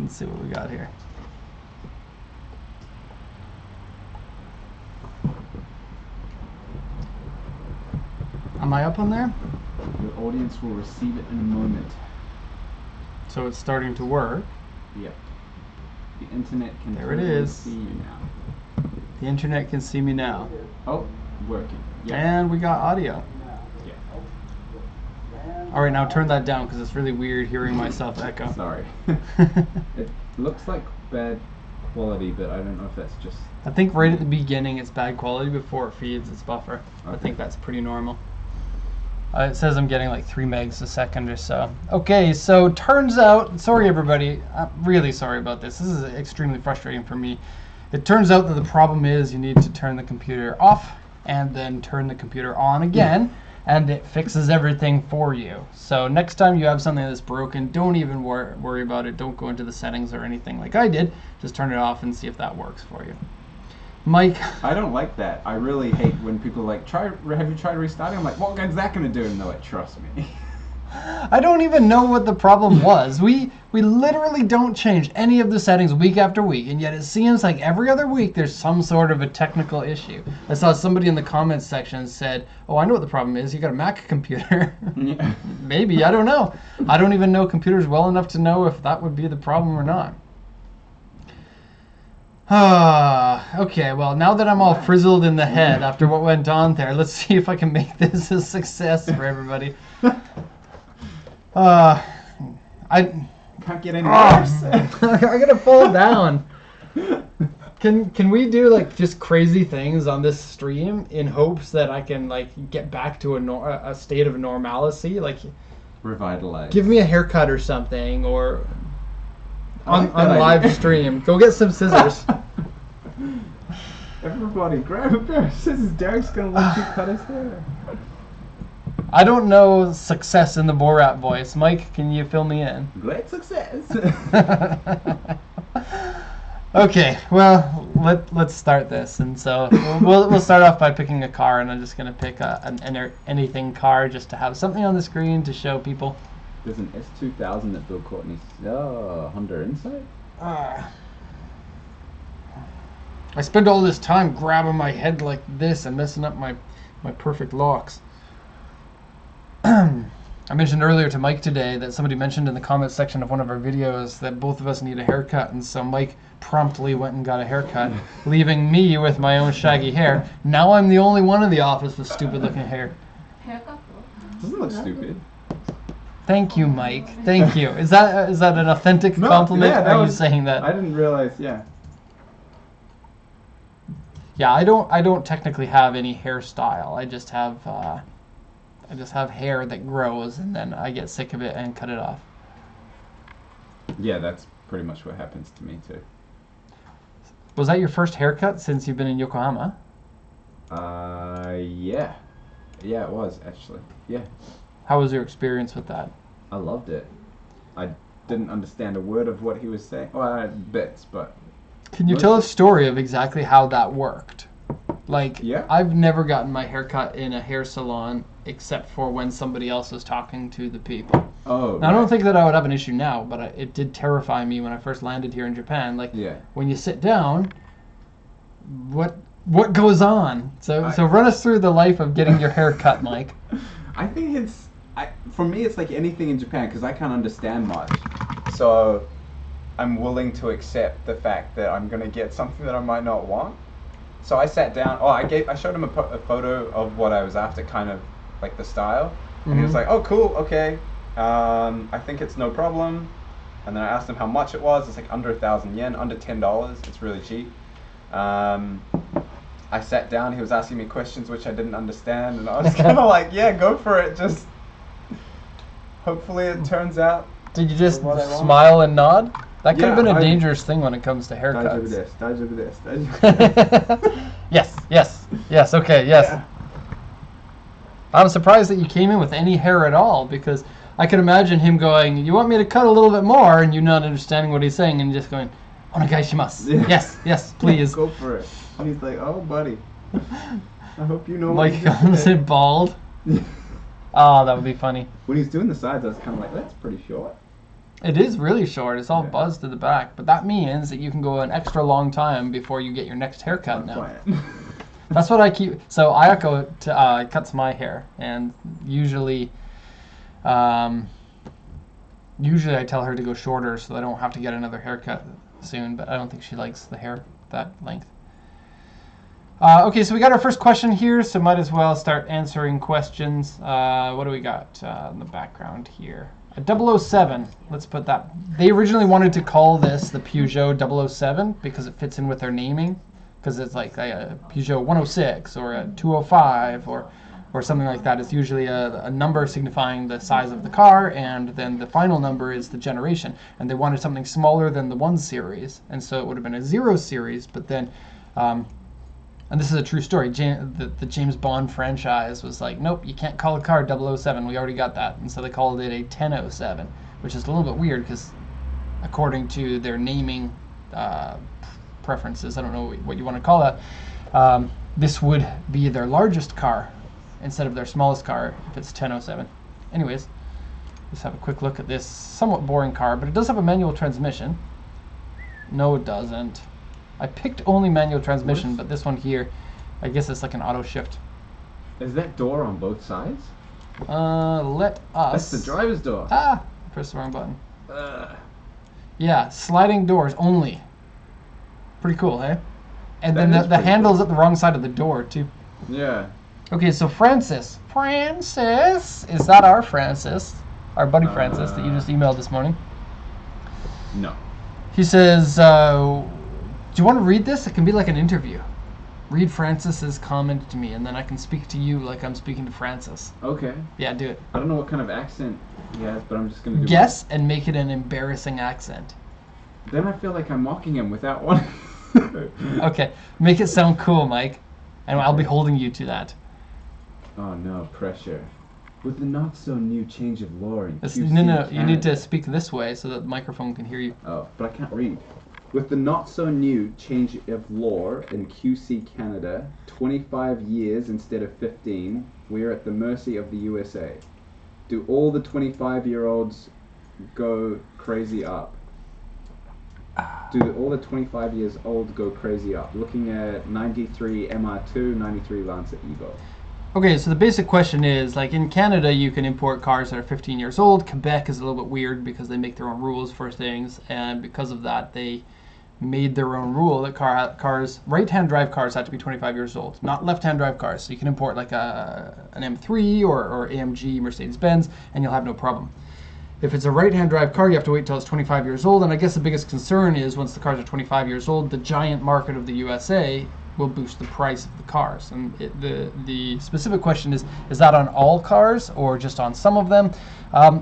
Let's see what we got here. Am I up on there? Your audience will receive it in a moment. So it's starting to work. Yep. The internet can There it is. see you now. The internet can see me now. Oh, working. Yep. And we got audio. Yeah. All right, now turn that down because it's really weird hearing myself echo. Sorry. It looks like bad quality, but I don't know if that's just... I think right at the beginning it's bad quality before it feeds its buffer. I Okay. think that's pretty normal. It says I'm getting like 3 megs a second or so. Okay, so turns out, sorry everybody, I'm really sorry about this. This is extremely frustrating for me. It turns out that the problem is you need to turn the computer off and then turn the computer on again, and it fixes everything for you. So next time you have something that's broken, don't even worry about it. Don't go into the settings or anything like I did. Just turn it off and see if that works for you. Mike? I don't like that. I really hate when people are like, have you tried restarting? I'm like, what good's that going to do? And they're like, trust me. I don't even know what the problem was. We literally don't change any of the settings week after week, and yet it seems like every other week there's some sort of a technical issue. I saw somebody in the comments section said, oh, I know what the problem is. You got a Mac computer. Yeah. Maybe, I don't know. I don't even know computers well enough to know if that would be the problem or not. Okay, well, now that I'm all frizzled in the head after what went on there, let's see if I can make this a success for everybody. I Can't get any worse. I gotta fall down. Can we do like just crazy things on this stream in hopes that I can like get back to a state of normalcy? Like, Revitalize. give me a haircut or something, or on that live idea. stream. Go get some scissors. Everybody, grab a pair of scissors. Derek's gonna let you cut his hair. I don't know success in the Borat voice. Mike, can you fill me in? Great success. Okay, well, let's start this, and so we'll start off by picking a car, and I'm just gonna pick an anything car just to have something on the screen to show people. There's an S2000 that Bill Courtney. Oh, Honda Insight. I spend all this time grabbing my head like this and messing up my perfect locks. I mentioned earlier to Mike today that somebody mentioned in the comments section of one of our videos that both of us need a haircut, and so Mike promptly went and got a haircut, leaving me with my own shaggy hair. Now I'm the only one in the office with stupid looking hair. Doesn't look stupid. Thank you, Mike. Thank you. Is that an authentic compliment? Yeah, or are you saying that? I didn't realize. Yeah. Yeah, I don't technically have any hairstyle. I just have hair that grows, and then I get sick of it and cut it off. Yeah, that's pretty much what happens to me too. Was that your first haircut since you've been in Yokohama? Yeah. Yeah, it was actually. Yeah. How was your experience with that? I loved it. I didn't understand a word of what he was saying. Well, I had bits, but... Can you tell a story of exactly how that worked? Like, Yeah. I've never gotten my hair cut in a hair salon except for when somebody else was talking to the people. Oh, Now, I don't think that I would have an issue now, but it did terrify me when I first landed here in Japan. Like, Yeah. when you sit down, what goes on? So run us through the life of getting your hair cut, Mike. I think for me, it's like anything in Japan because I can't understand much. So I'm willing to accept the fact that I'm going to get something that I might not want. So I sat down. I showed him a photo of what I was after, kind of like the style. And he was like, oh, cool, okay. I think it's no problem. And then I asked him how much it was. It's like under 1,000 yen, under $10. It's really cheap. I sat down. He was asking me questions which I didn't understand. And I was kind of like, yeah, go for it. Just hopefully it turns out. Did you just what I want. smile and nod? That could have Yeah, been a I- dangerous thing when it comes to haircuts. Yes, okay, yes. Yeah. I'm surprised that you came in with any hair at all, because I could imagine him going, you want me to cut a little bit more, and you not understanding what he's saying, and just going, onegaishimasu. Yeah. Yes, please. Go for it. And he's like, oh, buddy. I hope you know what Mike you just comes did." in bald. Oh, that would be funny. When he's doing the sides, I was kind of like, that's pretty short. It is really short. It's all Yeah. buzzed to the back, but that means that you can go an extra long time before you get your next haircut now. That's what I keep. So Ayako cuts my hair, and usually I tell her to go shorter so I don't have to get another haircut soon. But I don't think she likes the hair that length. Okay, so we got our first question here, so might as well start answering questions. What do we got in the background here? A 007. Let's put that. They originally wanted to call this the Peugeot 007 because it fits in with their naming. Because it's like a Peugeot 106 or a 205 or something like that. It's usually a number signifying the size of the car, and then the final number is the generation. And they wanted something smaller than the 1 series, and so it would have been a 0 series. But then, and this is a true story, the James Bond franchise was like, nope, you can't call a car 007. We already got that. And so they called it a 1007, which is a little bit weird because according to their naming preferences, I don't know what you want to call that, this would be their largest car instead of their smallest car if it's 1007. Anyways, let's have a quick look at this somewhat boring car, but it does have a manual transmission. No, it doesn't. I picked only manual transmission, but this one here, I guess it's like an auto shift. Is that door on both sides? Let us... That's the driver's door. Ah! Press the wrong button. Yeah, sliding doors only. Pretty cool, hey? And That then is the pretty handle's cool. at the wrong side of the door, too. Yeah. Okay, so Francis. Francis! Is that our Francis? Our buddy Francis that you just emailed this morning? No. He says, do you want to read this? It can be like an interview. Read Francis's comment to me, and then I can speak to you like I'm speaking to Francis. Okay. Yeah, do it. I don't know what kind of accent he has, but I'm just gonna do Guess and make it an embarrassing accent. it. Then I feel like I'm mocking him without one. Okay, make it sound cool, Mike. And I'll be holding you to that. Oh no, pressure. With the not so new change of law in QC No, you need to Canada- speak this way so that the microphone can hear you. Oh, but I can't read. With the not so new change of law in QC Canada, 25 years instead of 15, we are at the mercy of the USA. Do all the 25-year-olds go crazy up? Do all the 25 years old go crazy up? Looking at 93 MR2, 93 Lancer Evo. Okay, so the basic question is, like in Canada, you can import cars that are 15 years old. Quebec is a little bit weird because they make their own rules for things, and because of that, they made their own rule that cars, right-hand drive cars have to be 25 years old, not left-hand drive cars. So you can import like an M3 or AMG Mercedes-Benz, and you'll have no problem. If it's a right-hand drive car, you have to wait till it's 25 years old, and I guess the biggest concern is once the cars are 25 years old, the giant market of the USA will boost the price of the cars. And the specific question is that on all cars or just on some of them?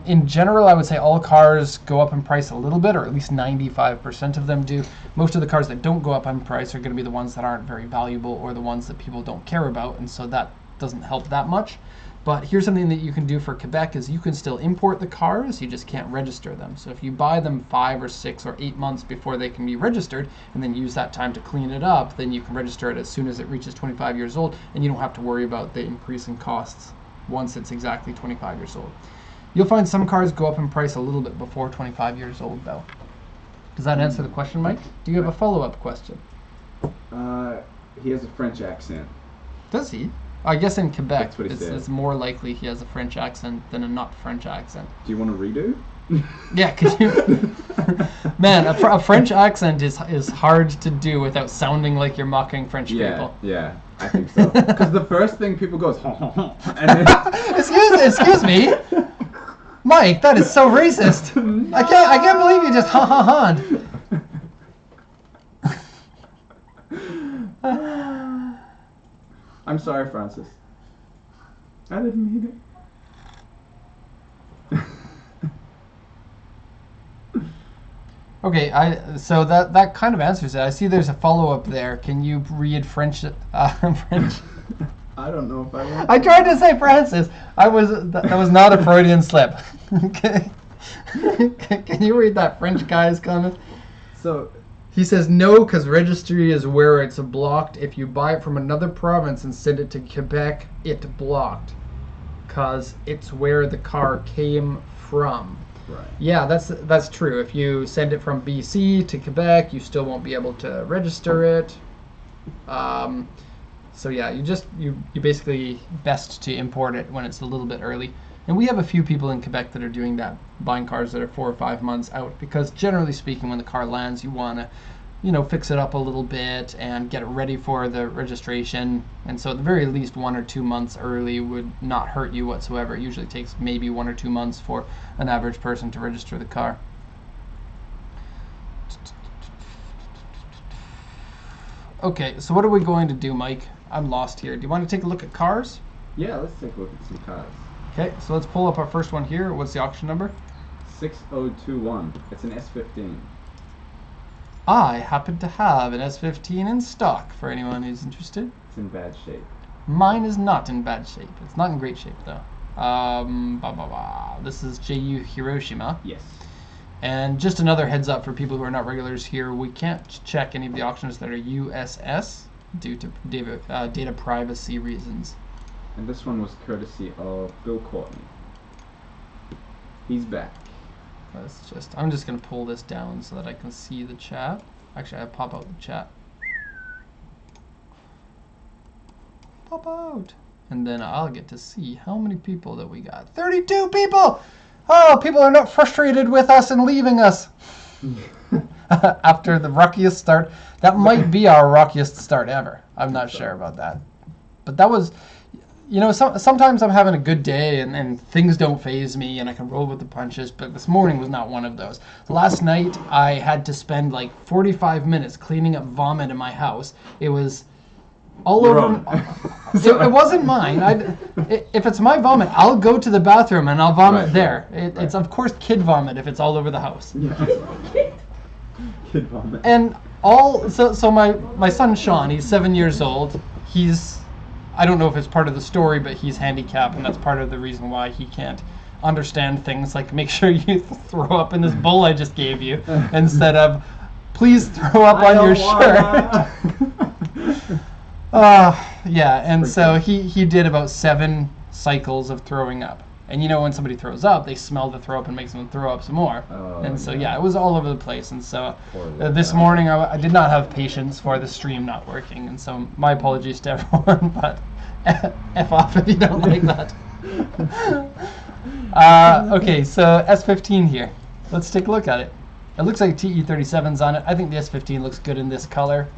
In general, I would say all cars go up in price a little bit, or at least 95% of them do. Most of the cars that don't go up in price are going to be the ones that aren't very valuable or the ones that people don't care about, and so that doesn't help that much. But here's something that you can do for Quebec is you can still import the cars, you just can't register them. So if you buy them 5 or 6 or 8 months before they can be registered and then use that time to clean it up, then you can register it as soon as it reaches 25 years old, and you don't have to worry about the increase in costs once it's exactly 25 years old. You'll find some cars go up in price a little bit before 25 years old though. Does that answer the question, Mike? Do you have a follow-up question? He has a French accent. Does he? I guess in Quebec, That's what he said. it's more likely he has a French accent than a not French accent. Do you want to redo? Yeah, could you? Man, a French accent is hard to do without sounding like you're mocking French people. Yeah, I think so. Because the first thing people go is, and then, Excuse me, Mike. That is so racist. No. I can't believe you just ha. I'm sorry, Francis. I didn't mean it. Okay, so that kind of answers it. I see there's a follow-up there. Can you read French? French. I don't know if I want. I tried to say Francis. That was not a Freudian slip. Okay. Can you read that French guy's comment? So, He says no, because registry is where it's blocked. If you buy it from another province and send it to Quebec, it's blocked, because it's where the car came from. Right. Yeah, that's true. If you send it from BC to Quebec, you still won't be able to register it. So yeah, you basically best to import it when it's a little bit early. And we have a few people in Quebec that are doing that, buying cars that are 4 or 5 months out, because generally speaking, when the car lands, you want to, fix it up a little bit and get it ready for the registration. And so at the very least, 1 or 2 months early would not hurt you whatsoever. It usually takes maybe 1 or 2 months for an average person to register the car. Okay, so what are we going to do, Mike? I'm lost here. Do you want to take a look at cars? Yeah, let's take a look at some cars. Okay, so let's pull up our first one here. What's the auction number? 6021. It's an S15. I happen to have an S15 in stock for anyone who's interested. It's in bad shape. Mine is not in bad shape. It's not in great shape, though. This is JU Hiroshima. Yes. And just another heads up for people who are not regulars here, we can't check any of the auctions that are USS due to data privacy reasons. And this one was courtesy of Bill Courtney. He's back. I'm just going to pull this down so that I can see the chat. Actually, I pop out the chat. Pop out. And then I'll get to see how many people that we got. 32 people! Oh, people are not frustrated with us and leaving us. After the rockiest start. That might be our rockiest start ever. I'm not sure about that. But that was... sometimes I'm having a good day and things don't faze me and I can roll with the punches, but this morning was not one of those. Last night, I had to spend like 45 minutes cleaning up vomit in my house. It was all over. It wasn't mine. If it's my vomit, I'll go to the bathroom and I'll vomit there. It's, of course, kid vomit if it's all over the house. Yeah. Kid vomit. And so my son Sean, he's 7 years old. I don't know if it's part of the story, but he's handicapped, and that's part of the reason why he can't understand things like make sure you throw up in this bowl I just gave you instead of please throw up on your shirt. Yeah, and so he did about 7 cycles of throwing up. And when somebody throws up, they smell the throw up and makes them throw up some more. And so yeah, it was all over the place. And so this morning I did not have patience for the stream not working. And so my apologies to everyone, but F off if you don't like that. Okay, so S15 here. Let's take a look at it. It looks like TE37's on it. I think the S15 looks good in this color.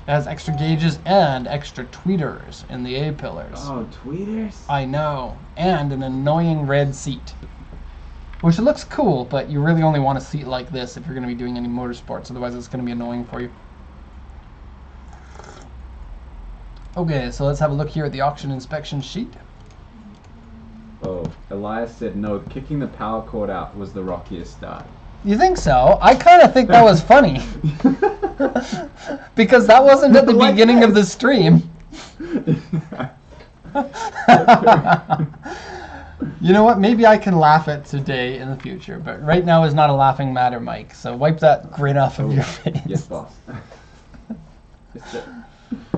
It has extra gauges and extra tweeters in the A-pillars. Oh, tweeters? I know. And an annoying red seat. Which looks cool, but you really only want a seat like this if you're going to be doing any motorsports. Otherwise, it's going to be annoying for you. Okay, so let's have a look here at the auction inspection sheet. Oh, Elias said no, kicking the power cord out was the rockiest start. You think so? I kind of think that was funny. Because that wasn't at the beginning of the stream. You know what? Maybe I can laugh at today in the future, but right now is not a laughing matter, Mike. So wipe that grin off of your face. Yes, boss.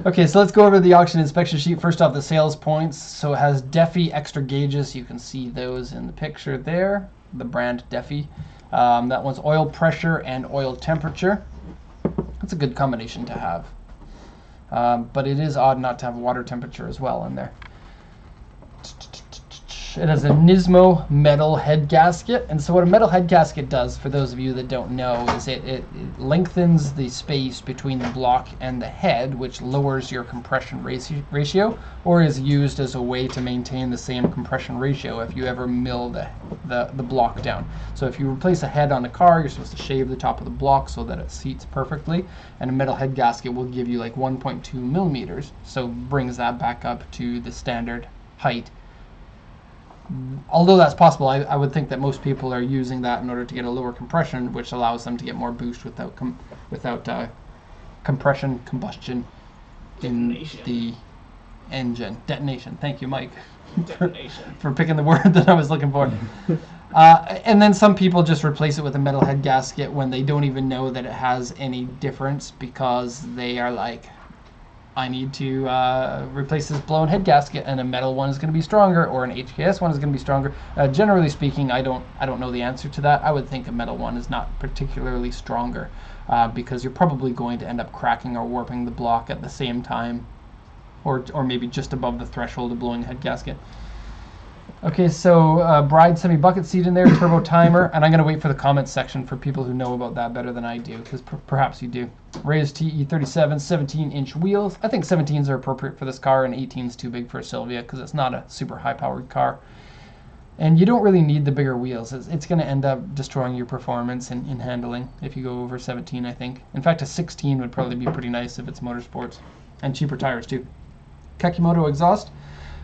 Okay, so let's go over the auction inspection sheet. First off, the sales points. So it has Defi extra gauges. You can see those in the picture there. The brand Defi. That one's oil pressure and oil temperature. That's a good combination to have. But it is odd not to have water temperature as well in there. It has a Nismo metal head gasket. And so what a metal head gasket does, for those of you that don't know, is it lengthens the space between the block and the head, which lowers your compression ratio, or is used as a way to maintain the same compression ratio if you ever mill the block down. So if you replace a head on a car, you're supposed to shave the top of the block so that it seats perfectly. And a metal head gasket will give you like 1.2 millimeters, so brings that back up to the standard height. Although that's possible, I would think that most people are using that in order to get a lower compression, which allows them to get more boost without compression combustion in the engine. Detonation. Thank you, Mike, for picking the word that I was looking for. And then some people just replace it with a metal head gasket when they don't even know that it has any difference, because they are like, I need to replace this blown head gasket, and a metal one is going to be stronger, or an HKS one is going to be stronger. Generally speaking, I don't know the answer to that. I would think a metal one is not particularly stronger, because you're probably going to end up cracking or warping the block at the same time, or maybe just above the threshold of blowing head gasket. Okay, so Bride semi-bucket seat in there, turbo timer, and I'm going to wait for the comments section for people who know about that better than I do, because perhaps you do. Raised TE37 17-inch wheels. I think 17s are appropriate for this car, and 18's too big for a Silvia because it's not a super high-powered car. And you don't really need the bigger wheels. It's going to end up destroying your performance in handling if you go over 17, I think. In fact, a 16 would probably be pretty nice if it's motorsports, and cheaper tires too. Kakimoto exhaust.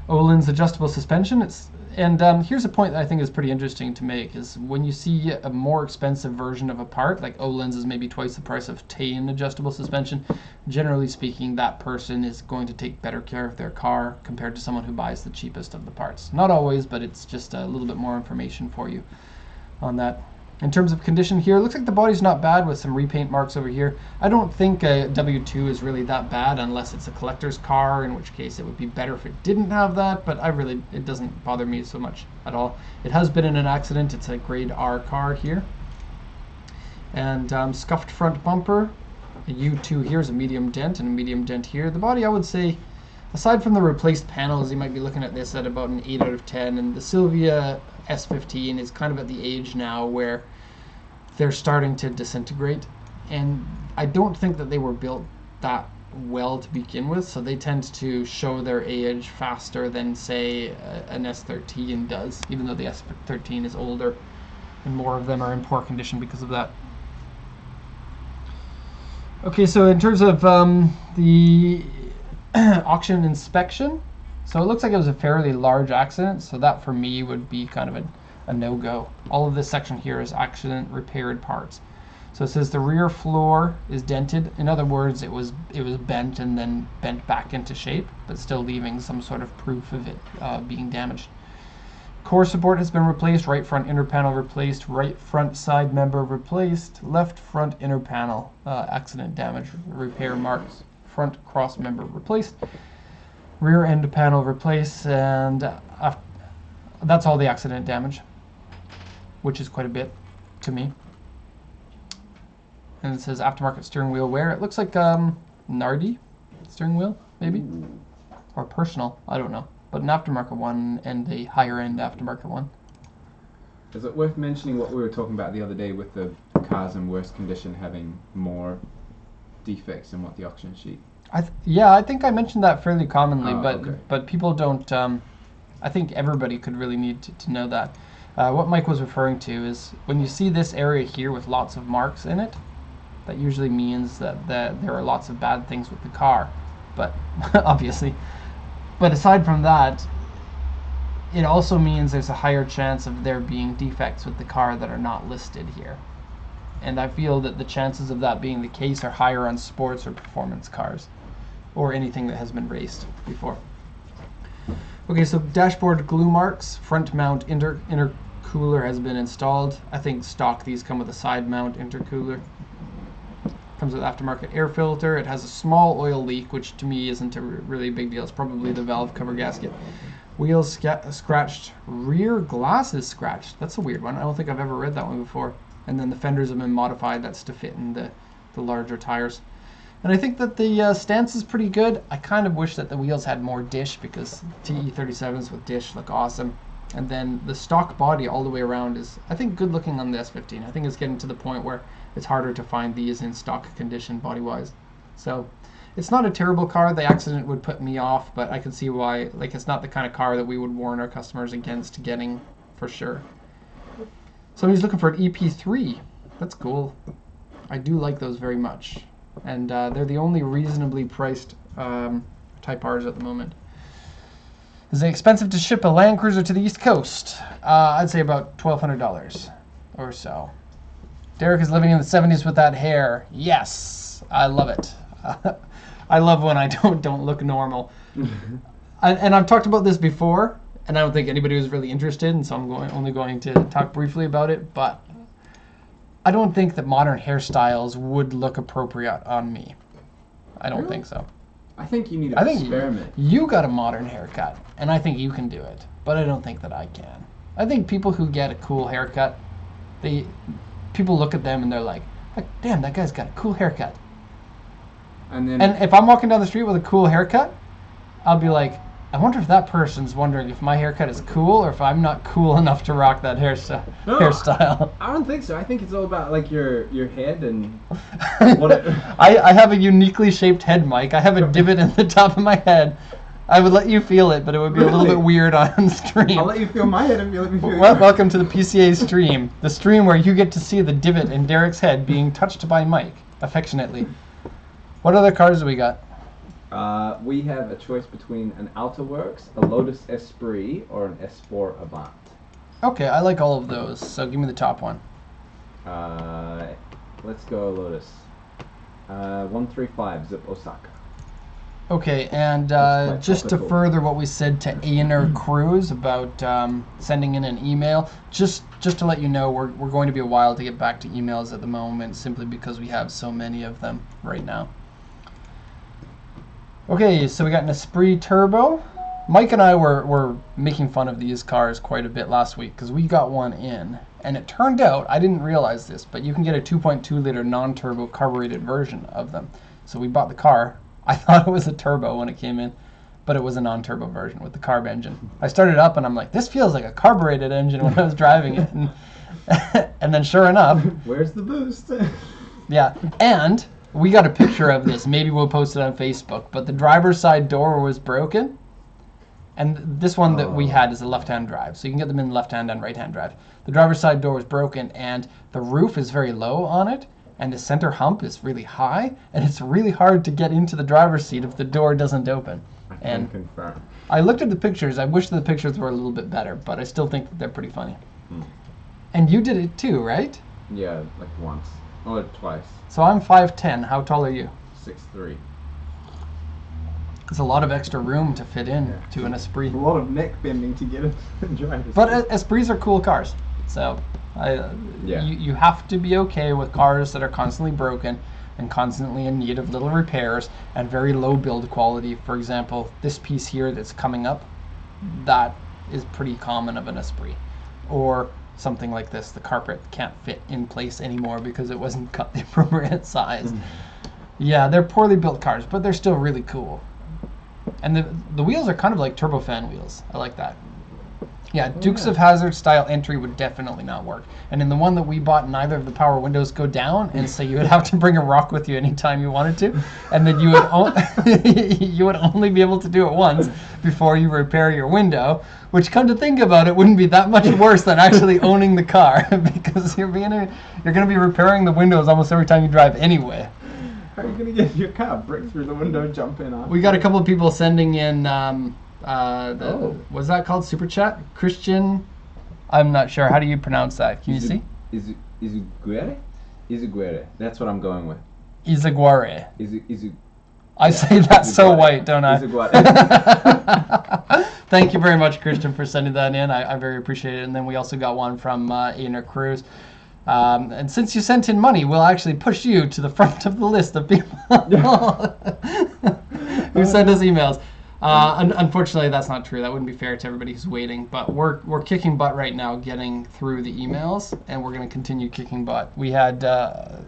Öhlins adjustable suspension. Here's a point that I think is pretty interesting to make, is when you see a more expensive version of a part, like Öhlins is maybe twice the price of Tane adjustable suspension, generally speaking, that person is going to take better care of their car compared to someone who buys the cheapest of the parts. Not always, but it's just a little bit more information for you on that. In terms of condition here, it looks like the body's not bad with some repaint marks over here. I don't think a W2 is really that bad unless it's a collector's car, in which case it would be better if it didn't have that, but it doesn't bother me so much at all. It has been in an accident. It's a grade R car here. And scuffed front bumper. A U2 here is a medium dent, and a medium dent here. The body, I would say, aside from the replaced panels, you might be looking at this at about an 8 out of 10, and the Silvia S15 is kind of at the age now where they're starting to disintegrate, and I don't think that they were built that well to begin with, so they tend to show their age faster than, say, an S13 does, even though the S13 is older, and more of them are in poor condition because of that. Okay, so in terms of the auction inspection, so it looks like it was a fairly large accident, so that for me would be kind of a no-go. All of this section here is accident repaired parts. So it says the rear floor is dented. In other words, it was bent and then bent back into shape, but still leaving some sort of proof of it being damaged. Core support has been replaced, right front inner panel replaced, right front side member replaced, left front inner panel accident damage repair marks, front cross member replaced, rear end panel replaced, and that's all the accident damage, which is quite a bit to me. And it says aftermarket steering wheel wear. It looks like Nardi steering wheel, maybe, or personal, I don't know, but an aftermarket one and a higher end aftermarket one. Is it worth mentioning what we were talking about the other day with the cars in worse condition having more defects than what the auction sheet? Yeah, I think I mentioned that fairly commonly, okay. but people don't. I think everybody could really need to know that. What Mike was referring to is when you see this area here with lots of marks in it, that usually means that there are lots of bad things with the car, but obviously. But aside from that, it also means there's a higher chance of there being defects with the car that are not listed here. And I feel that the chances of that being the case are higher on sports or performance cars, or anything that has been raced before. Okay, so dashboard glue marks, front mount intercooler has been installed. I think stock these come with a side mount intercooler. Comes with aftermarket air filter. It has a small oil leak, which to me isn't a really big deal. It's probably the valve cover gasket. Wheels scratched. Rear glass is scratched. That's a weird one. I don't think I've ever read that one before. And then the fenders have been modified. That's to fit in the larger tires. And I think that the stance is pretty good. I kind of wish that the wheels had more dish, because TE37s with dish look awesome. And then the stock body all the way around is, I think, good looking on the S15. I think it's getting to the point where it's harder to find these in stock condition body-wise. So it's not a terrible car. The accident would put me off, but I can see why. Like, it's not the kind of car that we would warn our customers against getting for sure. Somebody's looking for an EP3. That's cool. I do like those very much. And they're the only reasonably priced Type Rs at the moment. Is it expensive to ship a Land Cruiser to the East Coast? I'd say about $1,200 or so. Derek is living in the 70s with that hair. Yes, I love it. I love when I don't look normal. And I've talked about this before, and I don't think anybody was really interested, and so I'm only going to talk briefly about it. But I don't think that modern hairstyles would look appropriate on me. I don't think so. I think you need to I think experiment. you got a modern haircut, and I think you can do it. But I don't think that I can. I think people who get a cool haircut, people look at them and they're like, damn, that guy's got a cool haircut. And if I'm walking down the street with a cool haircut, I'll be like, I wonder if that person's wondering if my haircut is cool or if I'm not cool enough to rock that hairstyle. I don't think so. I think it's all about like your head and I have a uniquely shaped head, Mike. I have a divot in the top of my head. I would let you feel it, but it would be a little bit weird on stream. I'll let you feel my head if you let me feel yours. Welcome to the PCA stream. The stream where you get to see the divot in Derek's head being touched by Mike, affectionately. What other cars do we got? We have a choice between an AltaWorks, a Lotus Esprit, or an S4 Avant. Okay, I like all of those, so give me the top one. Let's go Lotus. 135 Zip Osaka. Okay, and quite just to topical. further what we said to Aner Cruz about sending in an email, just to let you know, we're going to be a while to get back to emails at the moment, simply because we have so many of them right now. Okay, so we got an Esprit Turbo. Mike and I were making fun of these cars quite a bit last week because we got one in, and it turned out, I didn't realize this, but you can get a 2.2 liter non-turbo carbureted version of them. So we bought the car. I thought it was a turbo when it came in, but it was a non-turbo version with the carb engine. I started up and I'm like, this feels like a carbureted engine when I was driving it. And, and then sure enough, Where's the boost? yeah, and we got a picture of this. Maybe we'll post it on Facebook, but the driver's side door was broken. And this one that we had is a left-hand drive, so you can get them in left-hand and right-hand drive. The driver's side door was broken, and the roof is very low on it, and the center hump is really high, and it's really hard to get into the driver's seat if the door doesn't open. I can And confirm. I looked at the pictures. I wish the pictures were a little bit better, but I still think that they're pretty funny. Hmm. And you did it too, right? Yeah, like once. Or twice. So I'm 5'10". How tall are you? 6'3". It's a lot of extra room to fit in to an Esprit. A lot of neck bending to get it and drive it. But Esprits are cool cars. So you have to be okay with cars that are constantly broken and constantly in need of little repairs and very low build quality. For example, this piece here that's coming up, that is pretty common of an Esprit. Or something like this, the carpet can't fit in place anymore because it wasn't cut the appropriate size. Yeah, they're poorly built cars, but they're still really cool. And the wheels are kind of like turbofan wheels. I like that. Yeah, Dukes of Hazzard style entry would definitely not work. And in the one that we bought, neither of the power windows go down, and so you would have to bring a rock with you anytime you wanted to, and then you would you would only be able to do it once before you repair your window. Which, come to think about it, wouldn't be that much worse than actually owning the car, because you're going to be repairing the windows almost every time you drive anyway. How are you gonna get your car? Break through the window, jump in. We got a couple of people sending in. What's that called? Super chat. Christian. I'm not sure. How do you pronounce that? Can you see? Izuguere? Izuguere. That's what I'm going with. Izaguare. Izu. I say that so white, don't I? Izuguare. Thank you very much, Christian, for sending that in. I very appreciate it. And then we also got one from Aner Cruz. And since you sent in money, we'll actually push you to the front of the list of people who send us emails. Unfortunately, that's not true. That wouldn't be fair to everybody who's waiting. But we're kicking butt right now, getting through the emails, and we're going to continue kicking butt. We had a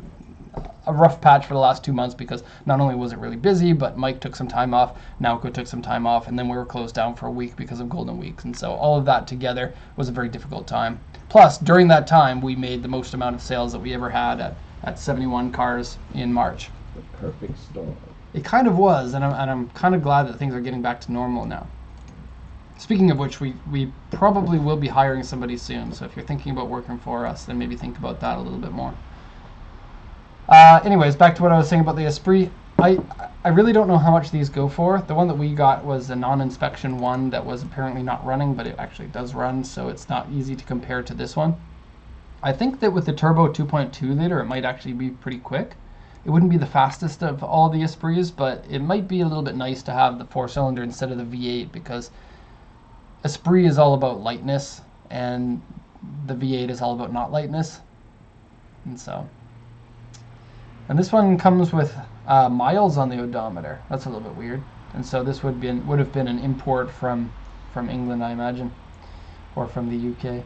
rough patch for the last 2 months because not only was it really busy, but Mike took some time off, Naoko took some time off, and then we were closed down for a week because of Golden Weeks. And so all of that together was a very difficult time. Plus, during that time, we made the most amount of sales that we ever had at 71 cars in March. The perfect storm. It kind of was, and I'm kind of glad that things are getting back to normal now. Speaking of which, we probably will be hiring somebody soon, so if you're thinking about working for us, then maybe think about that a little bit more. Anyways, back to what I was saying about the Esprit. I really don't know how much these go for. The one that we got was a non-inspection one that was apparently not running, but it actually does run, so it's not easy to compare to this one. I think that with the turbo 2.2 liter, it might actually be pretty quick. It wouldn't be the fastest of all the Esprits, but it might be a little bit nice to have the 4-cylinder instead of the V8, because Esprit is all about lightness, and the V8 is all about not lightness. And so And this one comes with miles on the odometer. That's a little bit weird. And so this would have been an import from England, I imagine, or from the UK.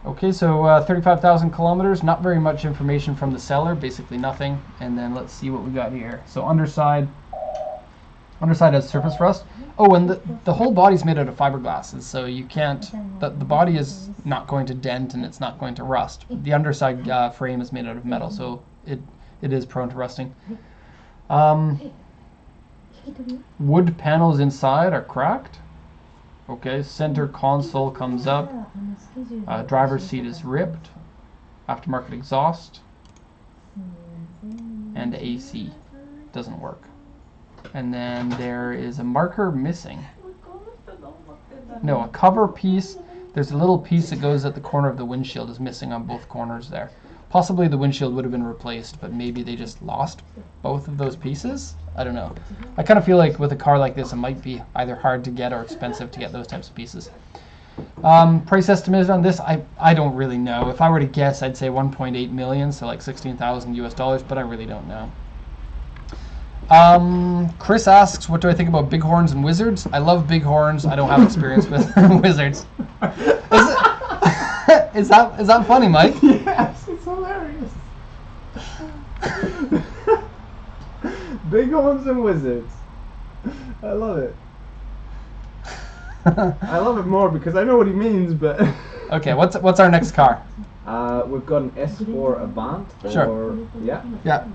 Okay, so 35,000 kilometers. Not very much information from the seller. Basically nothing. And then let's see what we got here. So underside has surface rust. Oh, and the whole body's made out of fiberglass, so you can't. The body is not going to dent and it's not going to rust. The underside frame is made out of metal, so it is prone to rusting. Wood panels inside are cracked. Okay, center console comes up. Driver's seat is ripped. Aftermarket exhaust. And AC doesn't work. And then there is a marker missing. No, a cover piece. There's a little piece that goes at the corner of the windshield is missing on both corners there. Possibly the windshield would have been replaced, but maybe they just lost both of those pieces. I don't know. I kind of feel like with a car like this, it might be either hard to get or expensive to get those types of pieces. Price estimate on this, I don't really know. If I were to guess, I'd say 1.8 million, so like 16,000 US dollars, but I really don't know. Chris asks, what do I think about bighorns and wizards? I love bighorns. I don't have experience with wizards. Is that funny, Mike? Yes, it's hilarious. Bighorns and wizards. I love it. I love it more because I know what he means, but... Okay, what's our next car? We've got an S4 Avant, Sure.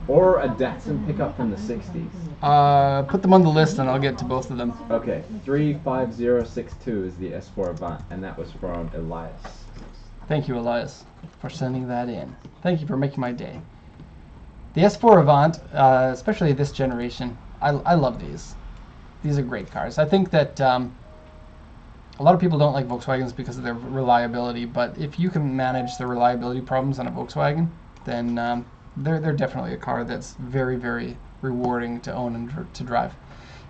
or a Datsun pickup from the 60s. Put them on the list and I'll get to both of them. Okay, 35062 is the S4 Avant, and that was from Elias. Thank you, Elias, for sending that in. Thank you for making my day. The S4 Avant, especially this generation, I love these. These are great cars. I think that a lot of people don't like Volkswagens because of their reliability, but if you can manage the reliability problems on a Volkswagen, then they're definitely a car that's very, very rewarding to own and to drive.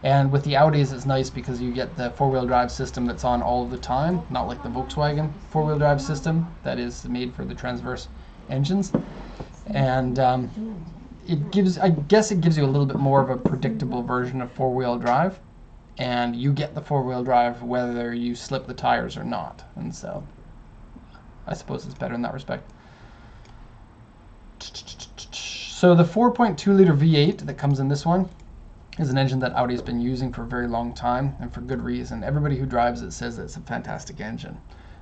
And with the Audis, it's nice because you get the four-wheel drive system that's on all of the time, not like the Volkswagen four-wheel drive system that is made for the transverse engines. And I guess it gives you a little bit more of a predictable version of four-wheel drive. And you get the four-wheel drive whether you slip the tires or not. And so I suppose it's better in that respect. So the 4.2 liter V8 that comes in this one is an engine that Audi's been using for a very long time, and for good reason. Everybody who drives it says it's a fantastic engine.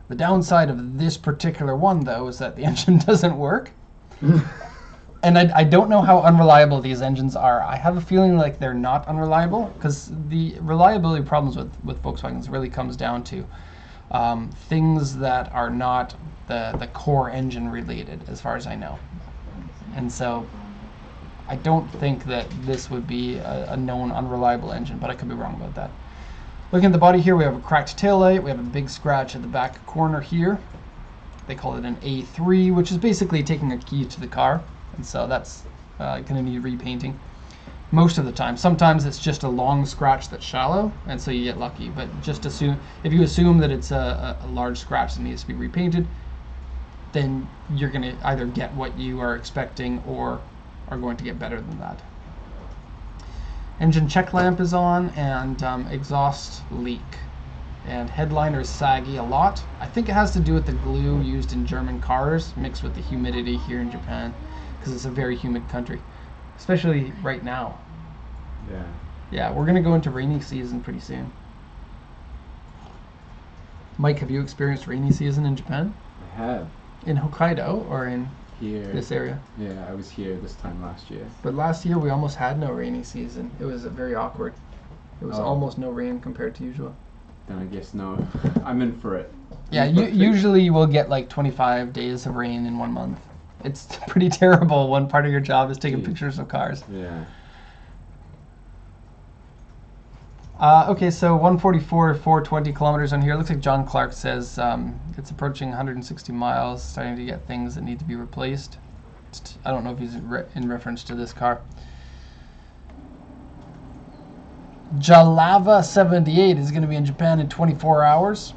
The downside of this particular one, though, is that the engine doesn't work. And I don't know how unreliable these engines are. I have a feeling like they're not unreliable, because the reliability problems with Volkswagens really comes down to things that are not the core engine related, as far as I know. And so I don't think that this would be a known unreliable engine, but I could be wrong about that. Looking at the body here, we have a cracked taillight. We have a big scratch at the back corner here. They call it an A3, which is basically taking a key to the car. And so that's going to need repainting most of the time. Sometimes it's just a long scratch that's shallow, and so you get lucky. But just assume, if you assume that it's a large scratch that needs to be repainted, then you're going to either get what you are expecting or are going to get better than that. Engine check lamp is on, and exhaust leak. And headliner is saggy a lot. I think it has to do with the glue used in German cars mixed with the humidity here in Japan, because it's a very humid country, especially right now. Yeah. Yeah, we're going to go into rainy season pretty soon. Mike, have you experienced rainy season in Japan? I have. In Hokkaido or in Here. this area? Yeah, I was here this time last year. But last year we almost had no rainy season. It was very awkward. It was almost no rain compared to usual. Then I guess no. I'm in for it. Yeah, usually you will get like 25 days of rain in 1 month. It's pretty terrible when part of your job is taking pictures of cars. Yeah. Okay, so 144, 420 kilometers on here. Looks like John Clark says it's approaching 160 miles, starting to get things that need to be replaced. I don't know if he's in reference to this car. Jalava 78 is going to be in Japan in 24 hours.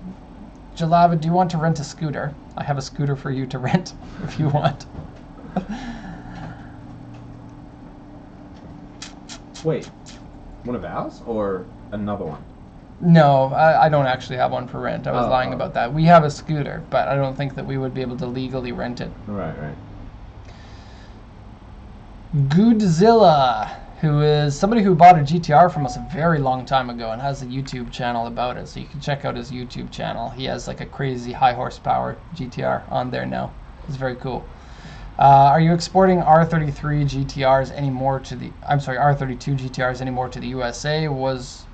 Jalava, do you want to rent a scooter? I have a scooter for you to rent if you want. Wait, one of ours or another one? No, I don't actually have one for rent. I was Oh, lying oh. about that. We have a scooter, but I don't think that we would be able to legally rent it. Right, right. Godzilla, who is somebody who bought a GTR from us a very long time ago and has a YouTube channel about it, so you can check out his YouTube channel. He has like a crazy high horsepower GTR on there now. It's very cool. Are you exporting R33 GTRs anymore to the? I'm sorry, R32 GTRs anymore to the USA? Was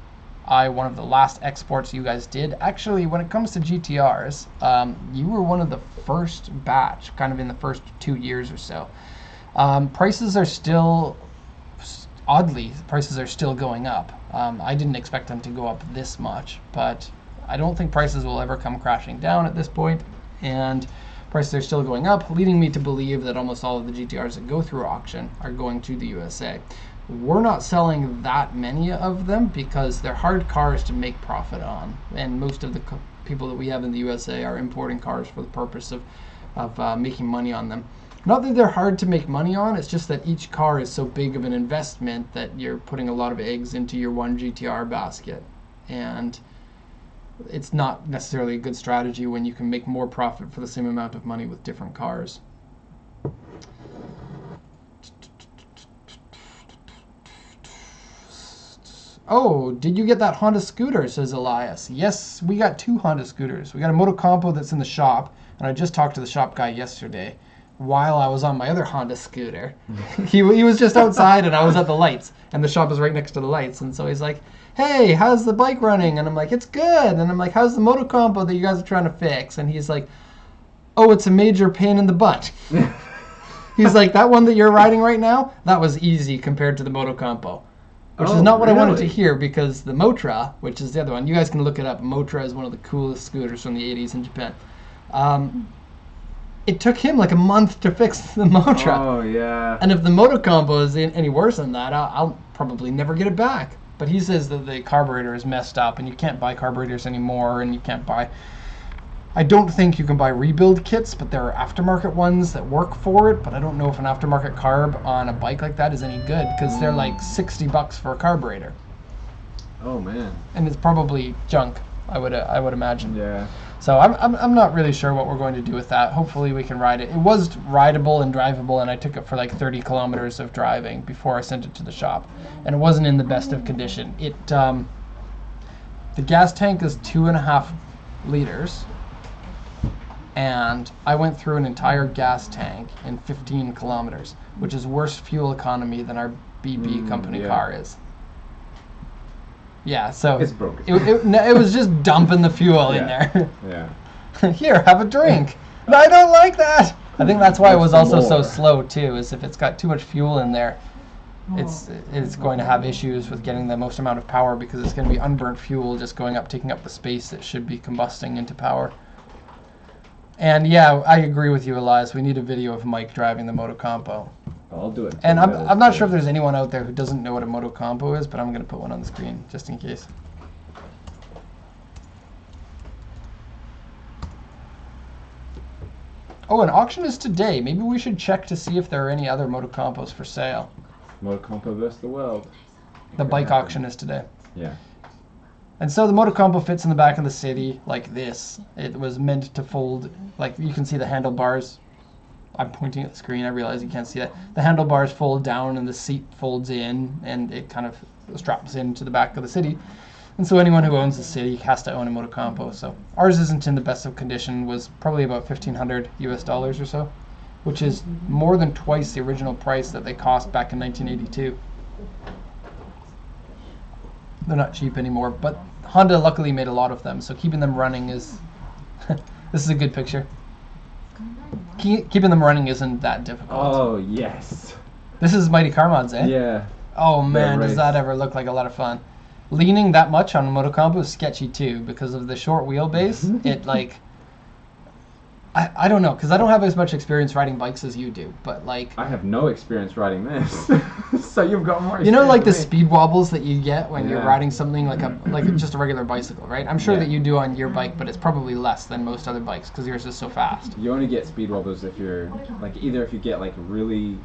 I one of the last exports you guys did? Actually, when it comes to GTRs, you were one of the first batch, kind of in the first 2 years or so. Prices are still, oddly, prices are still going up. I didn't expect them to go up this much, but I don't think prices will ever come crashing down at this point, and prices are still going up, leading me to believe that almost all of the GTRs that go through auction are going to the USA. We're not selling that many of them because they're hard cars to make profit on, and most of the people that we have in the USA are importing cars for the purpose of making money on them. Not that they're hard to make money on, it's just that each car is so big of an investment that you're putting a lot of eggs into your one GTR basket. And it's not necessarily a good strategy when you can make more profit for the same amount of money with different cars. Oh, did you get that Honda scooter, says Elias. Yes, we got 2 Honda scooters. We got a Motocompo that's in the shop, and I just talked to the shop guy yesterday while I was on my other Honda scooter. he was just outside and I was at the lights, and the shop is right next to the lights, and so he's like, hey, how's the bike running? And I'm like, it's good. And I'm like, how's the Motocompo that you guys are trying to fix? And he's like, oh, it's a major pain in the butt. He's like, that one that you're riding right now, that was easy compared to the Motocompo. Which is not what I wanted to hear, because the Motra, which is the other one, you guys can look it up. Motra is one of the coolest scooters from the 80s in Japan. It took him like a month to fix the Motra. Oh, yeah. And if the Motocompo is any worse than that, I'll probably never get it back. But he says that the carburetor is messed up, and you can't buy carburetors anymore, and you can't buy... I don't think you can buy rebuild kits, but there are aftermarket ones that work for it, but I don't know if an aftermarket carb on a bike like that is any good, because they're like $60 for a carburetor. Oh, man. And it's probably junk, I would imagine. Yeah. So I'm not really sure what we're going to do with that. Hopefully we can ride it. It was rideable and drivable, and I took it for like 30 kilometers of driving before I sent it to the shop, and it wasn't in the best of condition. The gas tank is 2.5 liters, and I went through an entire gas tank in 15 kilometers, which is worse fuel economy than our BB company car is. Yeah, so It's broken. It was just dumping the fuel in there. Yeah. Here, have a drink. No, I don't like that. I think that's why it was What's also the so more? slow too, is if it's got too much fuel in there, it's going to have issues with getting the most amount of power, because it's going to be unburnt fuel just going up, taking up the space that should be combusting into power. And yeah, I agree with you, Elias. We need a video of Mike driving the Motocompo. I'll do it. And I'm not sure if there's anyone out there who doesn't know what a Motocompo is, but I'm going to put one on the screen just in case. Oh, an auction is today. Maybe we should check to see if there are any other Motocompos for sale. Motocompo versus the world. The bike auction is today. Yeah. And so the Motocompo fits in the back of the city like this. It was meant to fold, like you can see the handlebars. I'm pointing at the screen, I realize you can't see that. The handlebars fold down and the seat folds in, and it kind of straps into the back of the city. And so anyone who owns the city has to own a Motocompo. So ours isn't in the best of condition, was probably about $1,500 US or so, which is more than twice the original price that they cost back in 1982. They're not cheap anymore, but Honda luckily made a lot of them, so keeping them running is... This is a good picture. Keeping them running isn't that difficult. Oh, yes. This is Mighty Car Mods, eh? Yeah. Oh man, does race. that ever look like a lot of fun. Leaning that much on a Motocompo is sketchy too, because of the short wheelbase. It like... I don't know, because I don't have as much experience riding bikes as you do, but like... I have no experience riding this. So you've got more. You know, like the experience speed wobbles that you get when you're Yeah. riding something like just a regular bicycle, right? I'm sure Yeah. that you do on your bike, but it's probably less than most other bikes because yours is so fast. than me. You only get speed wobbles if you're like either if you get like really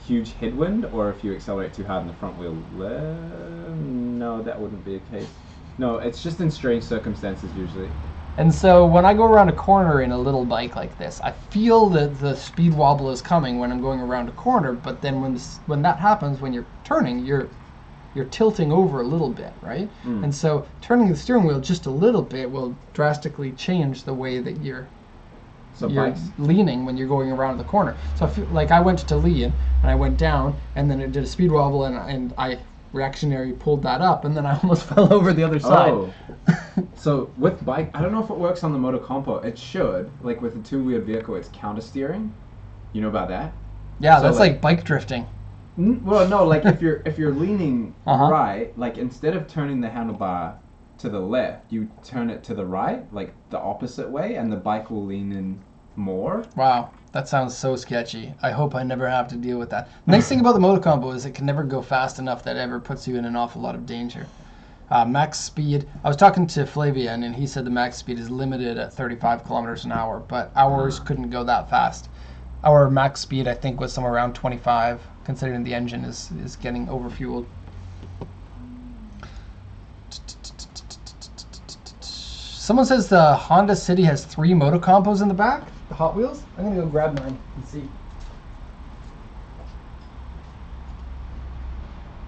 huge headwind or if you accelerate too hard in the front wheel. No, that wouldn't be the case. No, it's just in strange circumstances usually. And so when I go around a corner in a little bike like this, I feel that the speed wobble is coming when I'm going around a corner. But then when that happens, when you're turning, you're tilting over a little bit, right? Mm. And so turning the steering wheel just a little bit will drastically change the way that you're Bikes. leaning when you're going around the corner. So I feel like I went to lean and I went down and then it did a speed wobble and I reactionary pulled that up and then I almost fell over the other side. Oh. So with bike, I don't know if it works on the Moto Compo. It should. Like with a two-wheeled vehicle, it's counter steering. You know about that? Yeah, So, that's like- like bike drifting. Well, no. Like if you're leaning Uh-huh. right, like instead of turning the handlebar to the left, you turn it to the right, like the opposite way, and the bike will lean in more. Wow, that sounds so sketchy. I hope I never have to deal with that. Nice thing about the Moto Combo is it can never go fast enough that it ever puts you in an awful lot of danger. Max speed, I was talking to Flavian and he said the max speed is limited at 35 kilometers an hour, but ours couldn't go that fast. Our max speed I think was somewhere around 25, considering the engine is getting overfueled. Someone says the Honda City has 3 Moto Compos in the back, the Hot Wheels. I'm gonna go grab mine and see.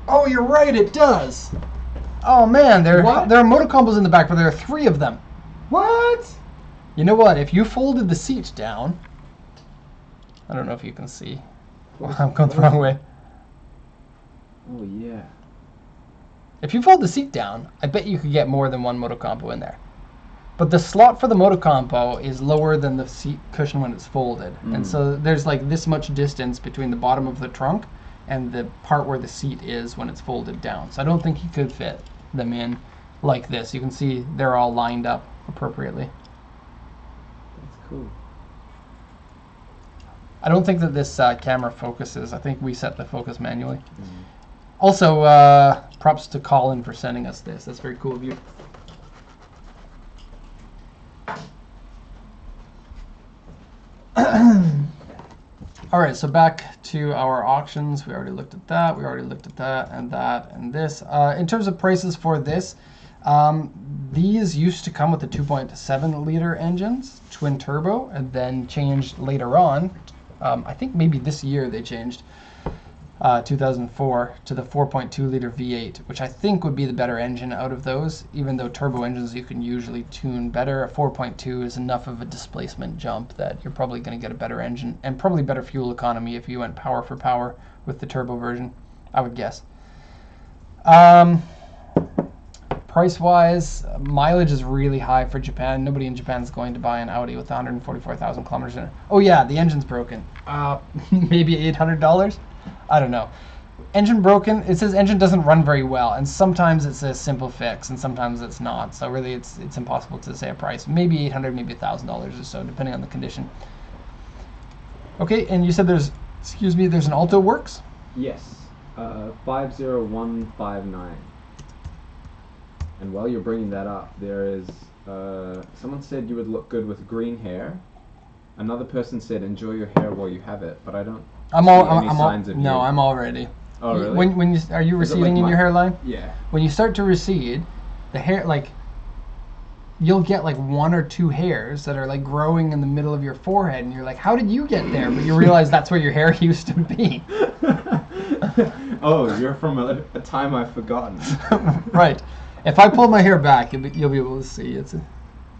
Oh, you're right, it does. Oh man, there What? are Moto Compos in the back, but there are 3 of them. What? You know what? If you folded the seat down, I don't know if you can see. I'm going the wrong way. Oh yeah. If you fold the seat down, I bet you could get more than 1 Moto Compo in there. But the slot for the Moto Compo is lower than the seat cushion when it's folded. And so there's like this much distance between the bottom of the trunk and the part where the seat is when it's folded down. So I don't think you could fit them in like this. You can see they're all lined up appropriately. That's cool. I don't think that this camera focuses. I think we set the focus manually. Also, props to Colin for sending us this. That's very cool of you. All right, so back to our auctions. We already looked at that. We already looked at that and this. In terms of prices for this, these used to come with the 2.7 liter engines, twin turbo, and then changed later on. I think maybe this year they changed, 2004, to the 4.2 liter V8, which I think would be the better engine out of those. Even though turbo engines you can usually tune better, a 4.2 is enough of a displacement jump that you're probably going to get a better engine and probably better fuel economy if you went power for power with the turbo version, I would guess. Price-wise, mileage is really high for Japan. Nobody in Japan is going to buy an Audi with 144,000 kilometers in it. Oh yeah, the engine's broken. Maybe $800? I don't know. Engine broken. It says engine doesn't run very well, and sometimes it's a simple fix, and sometimes it's not. So really, it's impossible to say a price. Maybe $800, maybe $1,000 or so, depending on the condition. Okay, and you said there's an Alto Works? Yes. 50159. And while you're bringing that up, there is someone said you would look good with green hair. Another person said enjoy your hair while you have it, but I don't. I'm see any signs of no, you. I'm all ready. Oh really? When you are you Is it receding like in my- your hairline? Yeah. When you start to recede, the hair you'll get like 1 or 2 hairs that are like growing in the middle of your forehead, and you're like, how did you get there? But you realize that's where your hair used to be. Oh, you're from a time I've forgotten. Right. If I pull my hair back, you'll be able to see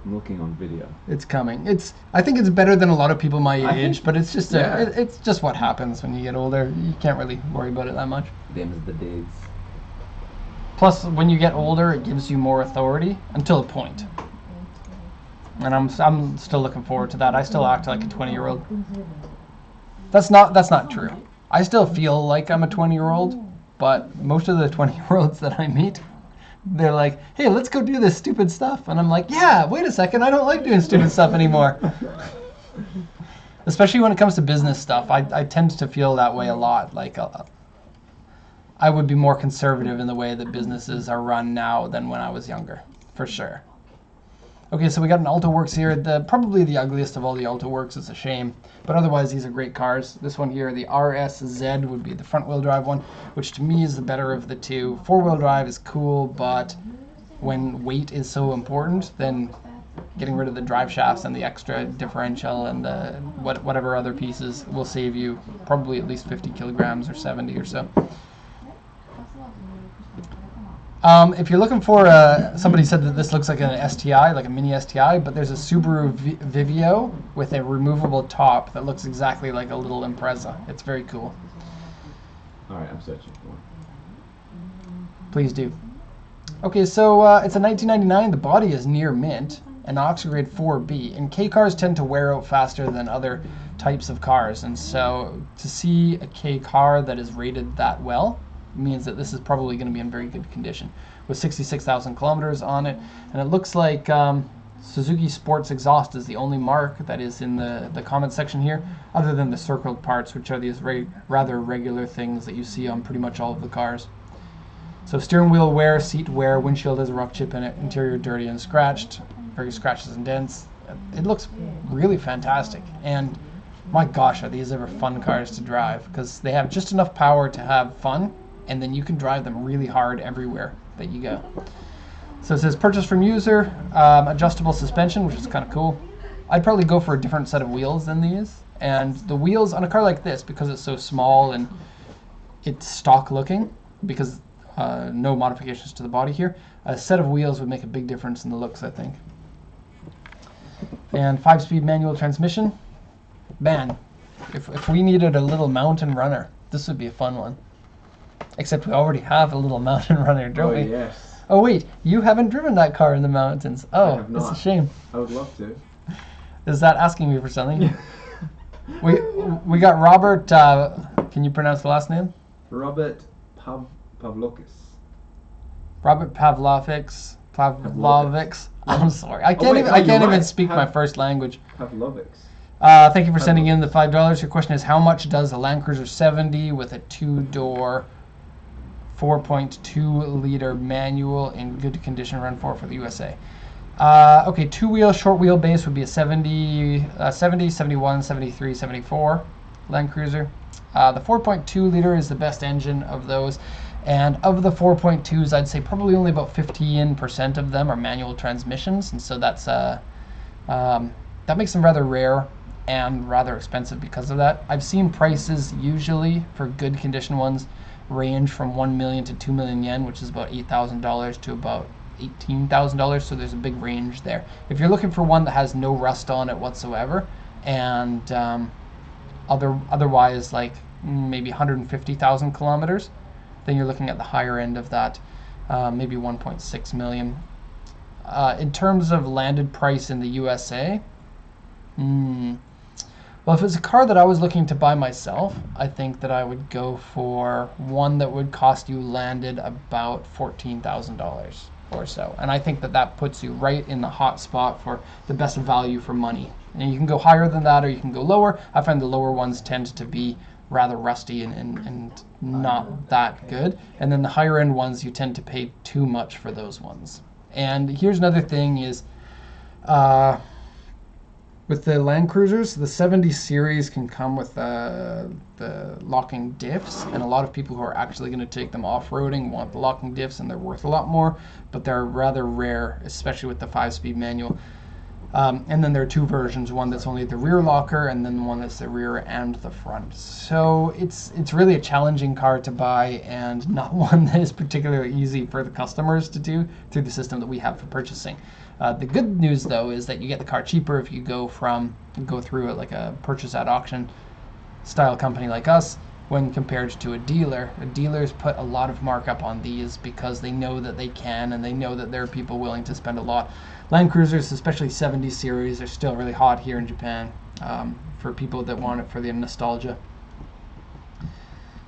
I'm looking on video. it's coming. I think it's better than a lot of people my I age, think- but it's just yeah. it's just what happens when you get older. You can't really worry about it that much. Them's the days. Plus, when you get older, it gives you more authority until a point. And I'm still looking forward to that. I still act like a 20-year-old. That's not true. I still feel like I'm a 20-year-old, but most of the 20-year-olds that I meet, they're like, hey, let's go do this stupid stuff. And I'm like, yeah, wait a second, I don't like doing stupid stuff anymore. Especially when it comes to business stuff. I tend to feel that way a lot. Like, I would be more conservative in the way that businesses are run now than when I was younger, for sure. Okay, so we got an AltoWorks here, probably the ugliest of all the AltoWorks. It's a shame, but otherwise these are great cars. This one here, the RSZ, would be the front-wheel drive one, which to me is the better of the two. Four-wheel drive is cool, but when weight is so important, then getting rid of the drive shafts and the extra differential and the whatever other pieces will save you probably at least 50 kilograms or 70 or so. If you're looking for somebody said that this looks like an STI, like a mini STI, but there's a Subaru Vivio with a removable top that looks exactly like a little Impreza. It's very cool. All right, I'm searching for one. Please do. Okay, so it's a 1999. The body is near mint, an Oxograde 4B, and K cars tend to wear out faster than other types of cars, and so to see a K car that is rated that well means that this is probably going to be in very good condition, with 66,000 kilometers on it. And it looks like Suzuki Sports Exhaust is the only mark that is in the comment section here, other than the circled parts, which are these rather regular things that you see on pretty much all of the cars. So steering wheel wear, seat wear, windshield has a rough chip in it, interior dirty and scratched, very scratches and dents. It looks really fantastic, and my gosh, are these ever fun cars to drive, because they have just enough power to have fun, and then you can drive them really hard everywhere that you go. So it says purchase from user, adjustable suspension, which is kind of cool. I'd probably go for a different set of wheels than these, and the wheels on a car like this, because it's so small and it's stock looking, because no modifications to the body here, a set of wheels would make a big difference in the looks, I think. And 5-speed manual transmission. Man, if we needed a little mountain runner, this would be a fun one. Except we already have a little mountain runner, don't we? Yes. Oh wait, you haven't driven that car in the mountains. Oh, I have that's not. a shame. I would love to. Is that asking me for something? we got Robert, can you pronounce the last name? Robert Pavlokis. Robert Pavlovics. I'm sorry. I can't wait, even you're right. speak my first language. Pavlovics. Thank you for sending in the $5. Your question is, how much does a Land Cruiser 70 with a 2-door 4.2 liter manual in good condition run for the USA? Okay, two-wheel short wheelbase would be a 70, 71, 73, 74 Land Cruiser. The 4.2 liter is the best engine of those. And of the 4.2s, I'd say probably only about 15% of them are manual transmissions. And so that's that makes them rather rare and rather expensive because of that. I've seen prices usually for good condition ones range from 1 million to 2 million yen, which is about $8,000 to about $18,000. So there's a big range there. If you're looking for one that has no rust on it whatsoever, and otherwise like maybe 150,000 kilometers, then you're looking at the higher end of that, maybe 1.6 million. In terms of landed price in the USA, well, if it's a car that I was looking to buy myself, I think that I would go for one that would cost you landed about $14,000 or so. And I think that that puts you right in the hot spot for the best value for money. And you can go higher than that or you can go lower. I find the lower ones tend to be rather rusty and not that good. And then the higher end ones, you tend to pay too much for those ones. And here's another thing is, with the Land Cruisers, the 70 series can come with the locking diffs, and a lot of people who are actually going to take them off-roading want the locking diffs, and they're worth a lot more, but they're rather rare, especially with the 5-speed manual. And then there are two versions, one that's only the rear locker, and then one that's the rear and the front. So it's really a challenging car to buy, and not one that is particularly easy for the customers to do through the system that we have for purchasing. The good news, though, is that you get the car cheaper if you go through it like a purchase at auction style company like us, when compared to a dealer. Dealers put a lot of markup on these because they know that they can, and they know that there are people willing to spend a lot. Land Cruisers, especially 70 series, are still really hot here in Japan for people that want it for the nostalgia.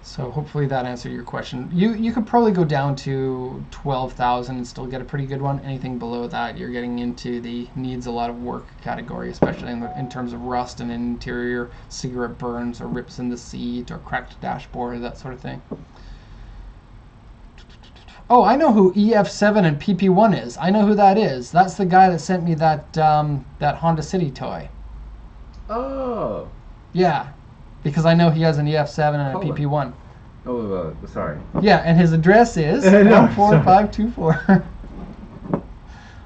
So hopefully that answered your question. You could probably go down to 12,000 and still get a pretty good one. Anything below that, you're getting into the needs a lot of work category, especially in terms of rust and interior cigarette burns or rips in the seat or cracked dashboard, that sort of thing. Oh, I know who EF7 and PP1 is. I know who that is. That's the guy that sent me that that Honda City toy. Oh. Yeah, because I know he has an EF7 and a Hold on. PP1. Oh, sorry. Yeah, and his address is No, 14524.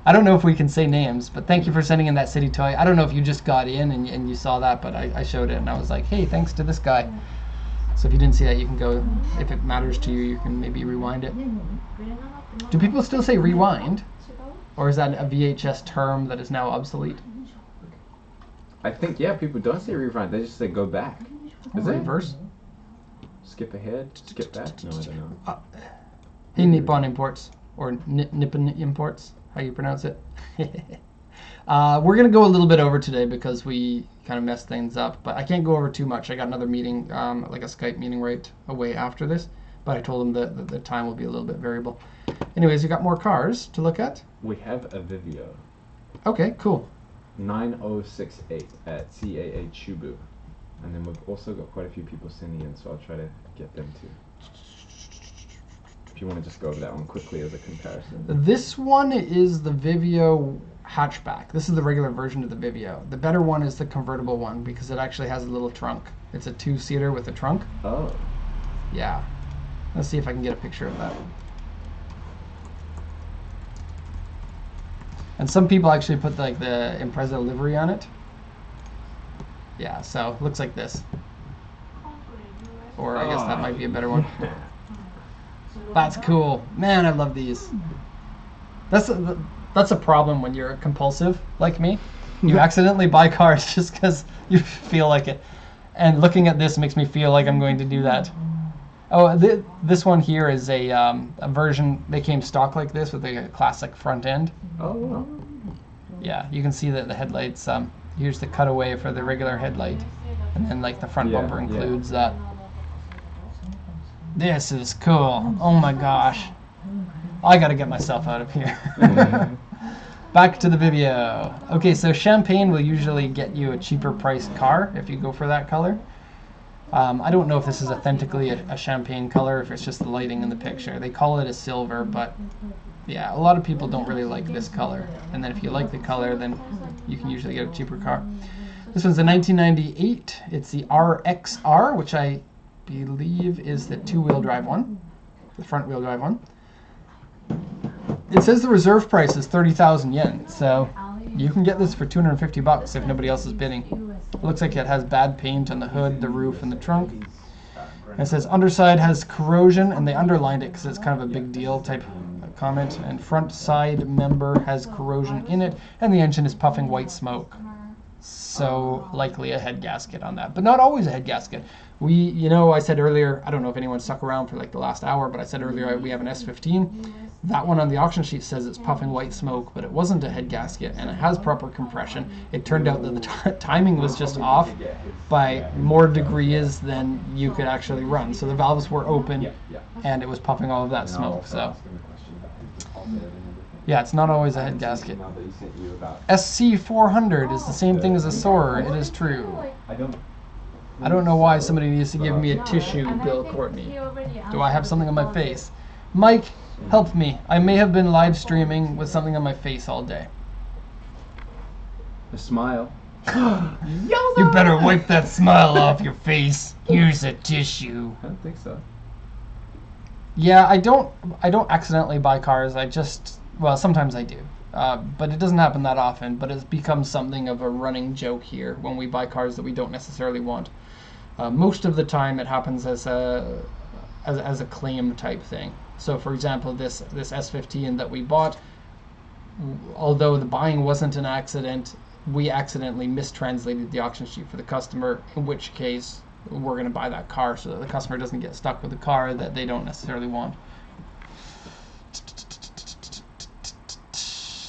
I don't know if we can say names, but thank you for sending in that city toy. I don't know if you just got in and you saw that, but I showed it and I was like, hey, thanks to this guy. So if you didn't see that, you can go, if it matters to you, you can maybe rewind it. Do people still say rewind? Or is that a VHS term that is now obsolete? I think, yeah, people don't say rewind. They just say go back. Is it? Reverse? Skip ahead? Skip back? No, I don't know. Hey, Nippon Imports, or Nippon Imports, how you pronounce it. We're going to go a little bit over today because we kind of messed things up, but I can't go over too much. I got another meeting, like a Skype meeting right away after this, but I told them that the time will be a little bit variable. Anyways, you got more cars to look at? We have a Vivio. Okay, cool. 9068 at CAA Chubu. And then we've also got quite a few people sending in, so I'll try to get them too. If you want to just go over that one quickly as a comparison. This one is the Vivio hatchback. This is the regular version of the Vivio. The better one is the convertible one because it actually has a little trunk. It's a two-seater with a trunk. Oh. Yeah. Let's see if I can get a picture of that. And some people actually put like the Impreza livery on it. Yeah, so it looks like this. Or I guess that might be a better one. That's cool. Man, I love these. That's a problem when you're compulsive like me. You accidentally buy cars just because you feel like it. And looking at this makes me feel like I'm going to do that. Oh, this one here is a version. They came stock like this with a classic front end. Oh, wow. Yeah, you can see that the headlights. Here's the cutaway for the regular headlight, and then like the front Yeah, bumper yeah. includes that. This is cool. Oh my gosh. I gotta get myself out of here. Back to the Vivio. Okay, so Champagne will usually get you a cheaper priced car if you go for that color. I don't know if this is authentically a champagne color, if it's just the lighting in the picture. They call it a silver, but yeah, a lot of people don't really like this color. And then if you like the color, then you can usually get a cheaper car. This one's a 1998. It's the RXR, which I believe is the two-wheel drive one, the front-wheel drive one. It says the reserve price is 30,000 yen, so you can get this for 250 bucks if nobody else is bidding. It looks like it has bad paint on the hood, the roof, and the trunk. And it says underside has corrosion, and they underlined it because it's kind of a big deal type comment. And front side member has corrosion in it, and the engine is puffing white smoke. So likely a head gasket on that, but not always a head gasket. I said earlier, I don't know if anyone stuck around for like the last hour, but I said earlier we have an S15. That one on the auction sheet says it's puffing white smoke, but it wasn't a head gasket, and it has proper compression. It turned out that the timing was just off by more degrees than you could actually run. So the valves were open, and it was puffing all of that smoke. So yeah, it's not always a head gasket. SC400 is the same thing as a Soarer. It is true. I don't know why somebody needs to give me a tissue, Bill Courtney. Do I have something on my face? Mike, help me. I may have been live streaming with something on my face all day. A smile. You better wipe that smile off your face. Here's a tissue. I don't think so. Yeah, I don't accidentally buy cars. Well, sometimes I do. But it doesn't happen that often, but it's become something of a running joke here when we buy cars that we don't necessarily want. Most of the time it happens as a claim type thing. So for example, this S15 that we bought, although the buying wasn't an accident, we accidentally mistranslated the auction sheet for the customer, in which case we're going to buy that car so that the customer doesn't get stuck with a car that they don't necessarily want.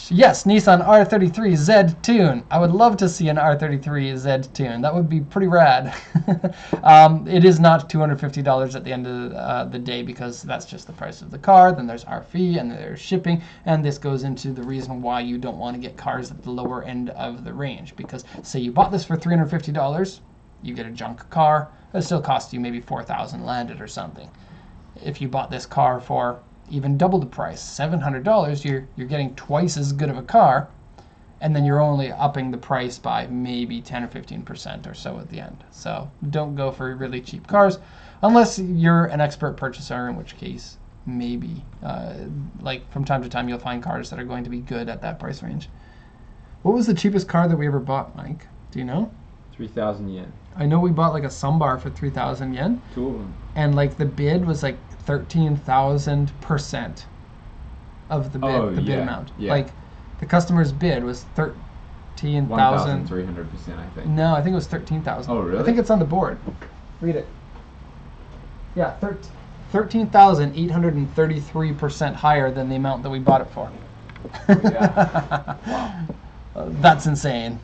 Yes, Nissan R33 Z Tune. I would love to see an R33 Z Tune. That would be pretty rad. It is not $250 at the end of the day because that's just the price of the car. Then there's our fee and there's shipping. And this goes into the reason why you don't want to get cars at the lower end of the range. Because say you bought this for $350, you get a junk car. It still costs you maybe $4,000 landed or something. If you bought this car for even double the price, $700. You're getting twice as good of a car, and then you're only upping the price by maybe 10 or 15% or so at the end. So don't go for really cheap cars unless you're an expert purchaser, in which case maybe. Like from time to time you'll find cars that are going to be good at that price range. What was the cheapest car that we ever bought, Mike? Do you know? 3,000 yen. I know we bought like a Sambar for 3,000 yen. Two of them. And like the bid was like 13,000% of the bid, Oh, the bid yeah, amount. yeah. Like the customer's bid was 13,000. 1,300%, I think. No, I think it was 13,000. Oh, really? I think it's on the board. Read it. Yeah, 13,833% higher than the amount that we bought it for. Yeah. Wow. That's insane.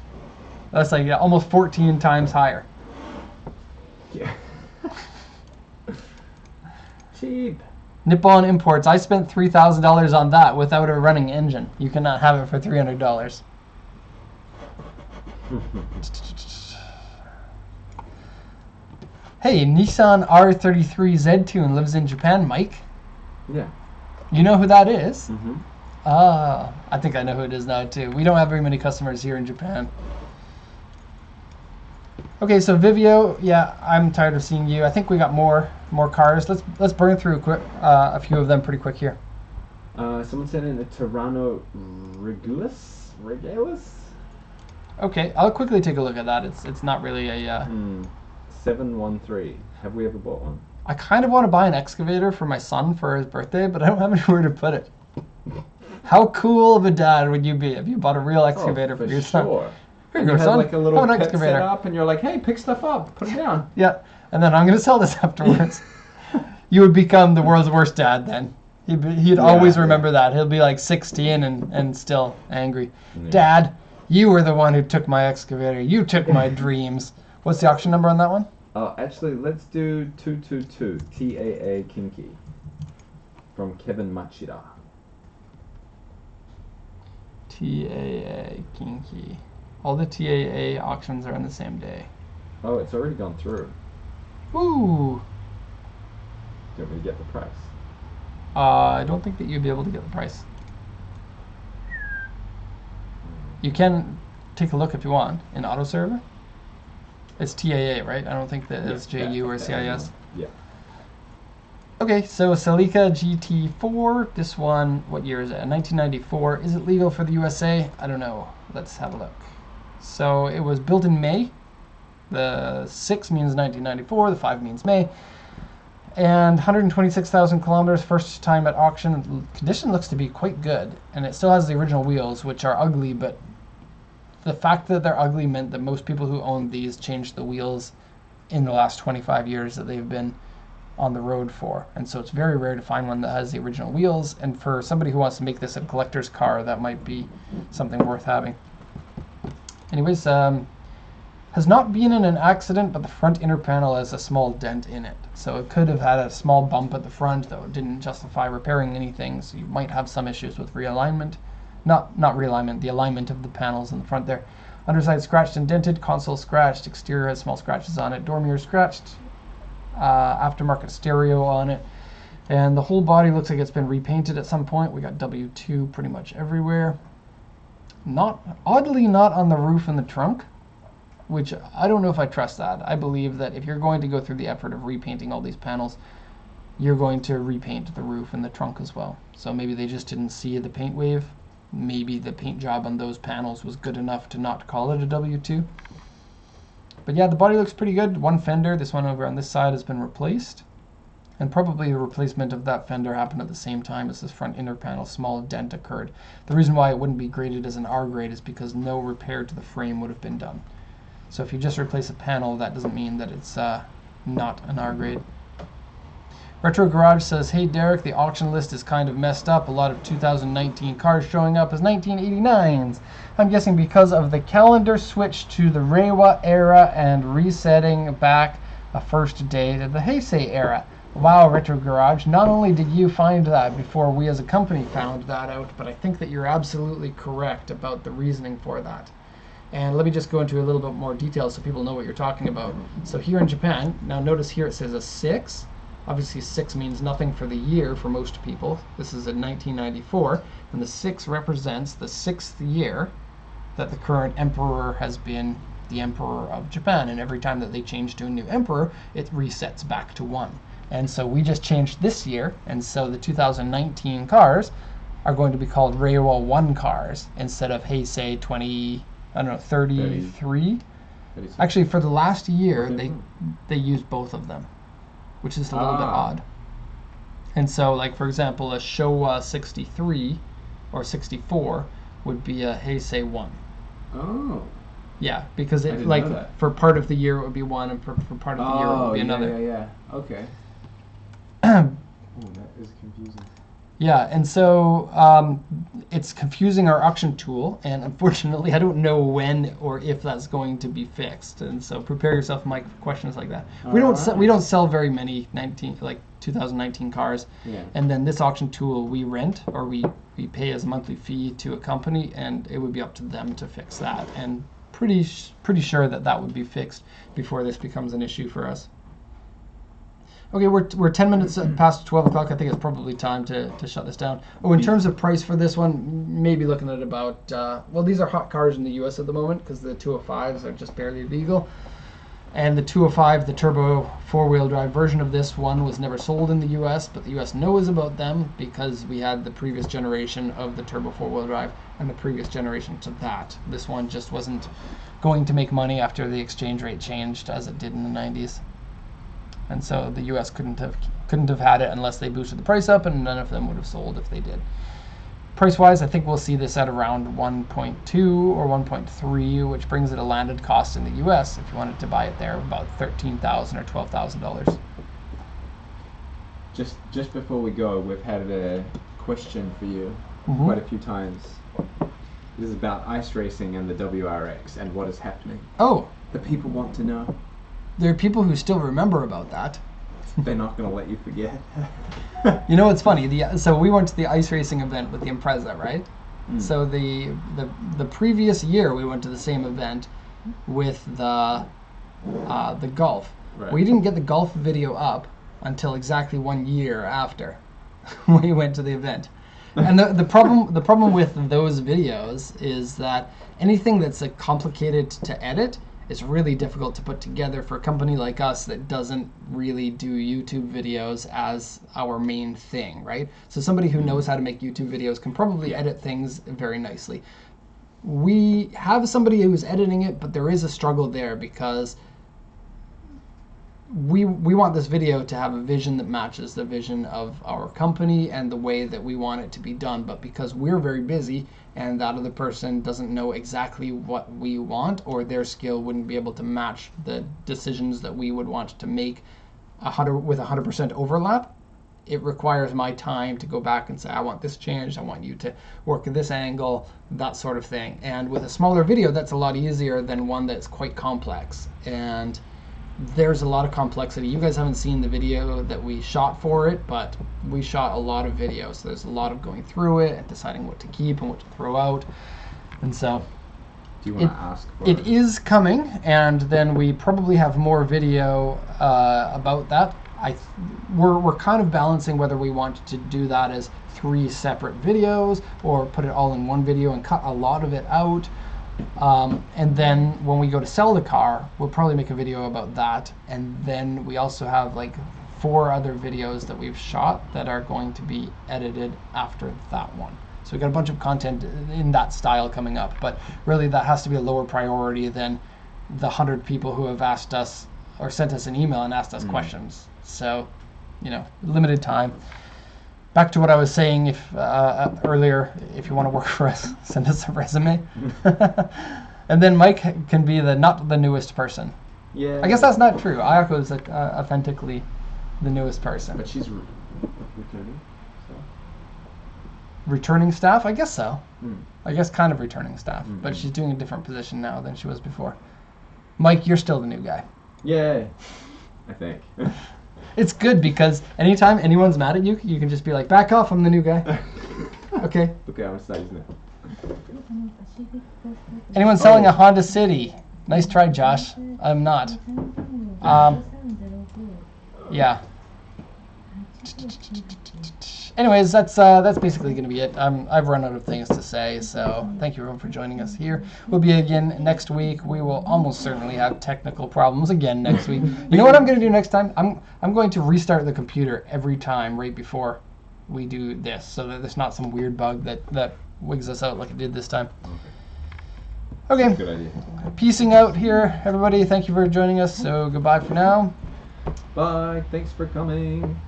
That's like almost 14 times higher. Yeah. Cheap. Nippon Imports. I spent $3,000 on that without a running engine. You cannot have it for $300. Hey, Nissan R33 Z-Tune lives in Japan, Mike. Yeah. You know who that is? Mm-hmm. Ah, I think I know who it is now too. We don't have very many customers here in Japan. Okay, so Vivio, yeah, I'm tired of seeing you. I think we got more cars. Let's burn through a few of them pretty quick here. Someone sent in a Terrano Regalis? Okay, I'll quickly take a look at that. It's not really a. 713. Have we ever bought one? I kind of want to buy an excavator for my son for his birthday, but I don't have anywhere to put it. How cool of a dad would you be if you bought a real excavator for your son? Sure. Here And you you go, had son. like a little Have an pit excavator. set up, and you're like, hey, pick stuff up, put it down. Yeah, and then I'm going to sell this afterwards. You would become the world's worst dad then. He'd always remember that. He'll be like 16 and still angry. Yeah. Dad, you were the one who took my excavator. You took my dreams. What's the auction number on that one? Actually, let's do 222 TAA Kinky from Kevin Machida. TAA Kinky. All the TAA auctions are on the same day. Oh, it's already gone through. Ooh. Do you want me to get the price? I don't think that you'd be able to get the price. You can take a look if you want in AutoServer. It's TAA, right? I don't think that it's JU or CIS. Yeah. Okay, so Celica GT4. This one, what year is it? 1994. Is it legal for the USA? I don't know. Let's have a look. So it was built in May. The 6 means 1994. The 5 means May. And 126,000 kilometers, first time at auction. The condition looks to be quite good. And it still has the original wheels, which are ugly, but the fact that they're ugly meant that most people who owned these changed the wheels in the last 25 years that they've been on the road for. And so it's very rare to find one that has the original wheels. And for somebody who wants to make this a collector's car, that might be something worth having. Anyways, has not been in an accident, but the front inner panel has a small dent in it. So it could have had a small bump at the front, though it didn't justify repairing anything. So you might have some issues with realignment. Not realignment, the alignment of the panels in the front there. Underside scratched and dented, console scratched, exterior has small scratches on it, door mirror scratched, aftermarket stereo on it, and the whole body looks like it's been repainted at some point. We got W2 pretty much everywhere. Oddly not on the roof and the trunk, which I don't know if I trust that. I believe that if you're going to go through the effort of repainting all these panels, you're going to repaint the roof and the trunk as well. So maybe they just didn't see the paint wave. Maybe the paint job on those panels was good enough to not call it a W2. But yeah, the body looks pretty good. One fender, this one over on this side, has been replaced. And probably the replacement of that fender happened at the same time as this front inner panel. Small dent occurred. The reason why it wouldn't be graded as an R grade is because no repair to the frame would have been done. So if you just replace a panel, that doesn't mean that it's not an R grade. Retro Garage says, hey Derek, the auction list is kind of messed up. A lot of 2019 cars showing up as 1989s. I'm guessing because of the calendar switch to the Reiwa era and resetting back a first day to the Heisei era. Wow, Retro Garage, not only did you find that before we as a company found that out, but I think that you're absolutely correct about the reasoning for that. And let me just go into a little bit more detail so people know what you're talking about. So here in Japan, now notice here it says a 6. Obviously 6 means nothing for the year for most people. This is in 1994, and the 6 represents the 6th year that the current emperor has been the emperor of Japan, and every time that they change to a new emperor, it resets back to 1. And so we just changed this year, and so the 2019 cars are going to be called Reiwa 1 cars instead of Heisei 33. Actually, for the last year, they used both of them, which is a little bit odd. And so, like, for example, a Showa 63 or 64 would be a Heisei 1. Oh. Yeah, because it, didn't like, know that. for part of the year it would be 1, and for part of the year it would be another. Yeah. Okay. Oh, that is confusing. Yeah, and so it's confusing our auction tool, and unfortunately I don't know when or if that's going to be fixed. And so prepare yourself, Mike, for questions like that. We don't sell very many 2019 cars. Yeah. And then this auction tool we rent, or we pay as a monthly fee to a company, and it would be up to them to fix that. And pretty sure that would be fixed before this becomes an issue for us. Okay, we're 10 minutes past 12 o'clock. I think it's probably time to shut this down. Oh, in terms of price for this one, maybe looking at about, well, these are hot cars in the US at the moment because the 205s are just barely legal. And the 205, the turbo 4-wheel drive version of this one, was never sold in the US, but the US knows about them because we had the previous generation of the turbo 4-wheel drive and the previous generation to that. This one just wasn't going to make money after the exchange rate changed as it did in the 90s. And so the U.S. couldn't have had it unless they boosted the price up, and none of them would have sold if they did. Price-wise, I think we'll see this at around 1.2 or 1.3, which brings it a landed cost in the U.S. if you wanted to buy it there of about $13,000 or $12,000. Just before we go, we've had a question for you Mm-hmm. quite a few times. This is about ice racing and the WRX and what is happening. Oh, The people want to know. there are people who still remember about that. They're not going to let you forget. You know what's funny? So we went to the ice racing event with the Impreza, right? So the previous year we went to the same event with the Golf. Right. We didn't get the Golf video up until exactly 1 year after we went to the event. And the problem with those videos is that anything that's complicated to edit is really difficult to put together for a company like us that doesn't really do YouTube videos as our main thing, right? So somebody who knows how to make YouTube videos can probably edit things very nicely. We have somebody who's editing it, but there is a struggle there because we want this video to have a vision that matches the vision of our company and the way that we want it to be done. But because we're very busy and that other person doesn't know exactly what we want, or their skill wouldn't be able to match the decisions that we would want to make with 100% overlap, it requires my time to go back and say, I want this changed, I want you to work at this angle, that sort of thing. And with a smaller video, that's a lot easier than one that's quite complex. And there's a lot of complexity. You guys haven't seen the video that we shot for it, but we shot a lot of videos. So there's a lot of going through it and deciding what to keep and what to throw out. And so Do you want to ask for it is coming, and then we probably have more video about that. We're kind of balancing whether we want to do that as 3 separate videos or put it all in one video and cut a lot of it out. And then when we go to sell the car, we'll probably make a video about that. And then we also have like 4 other videos that we've shot that are going to be edited after that one. So we've got a bunch of content in that style coming up, but really that has to be a lower priority than the 100 people who have asked us or sent us an email and asked us questions. So, limited time. Back to what I was saying earlier, if you want to work for us, send us a resume. And then Mike can be not the newest person. Yeah. I guess that's not true. Ayako is authentically the newest person. But she's returning. So. Returning staff? I guess so. Mm. I guess kind of returning staff. Mm-hmm. But she's doing a different position now than she was before. Mike, you're still the new guy. Yay. I think. It's good because anytime anyone's mad at you, you can just be like, back off, I'm the new guy. Okay. Okay, I'm excited now. Anyone selling a Honda City? Nice try, Josh. I'm not. Yeah. Anyways, that's basically going to be it. I've run out of things to say, so thank you everyone for joining us here. We'll be again next week. We will almost certainly have technical problems again next week. You know what I'm going to do next time? I'm going to restart the computer every time right before we do this, so that there's not some weird bug that wigs us out like it did this time. Okay. Good idea. Peacing out here, everybody. Thank you for joining us. So goodbye for now. Bye. Thanks for coming.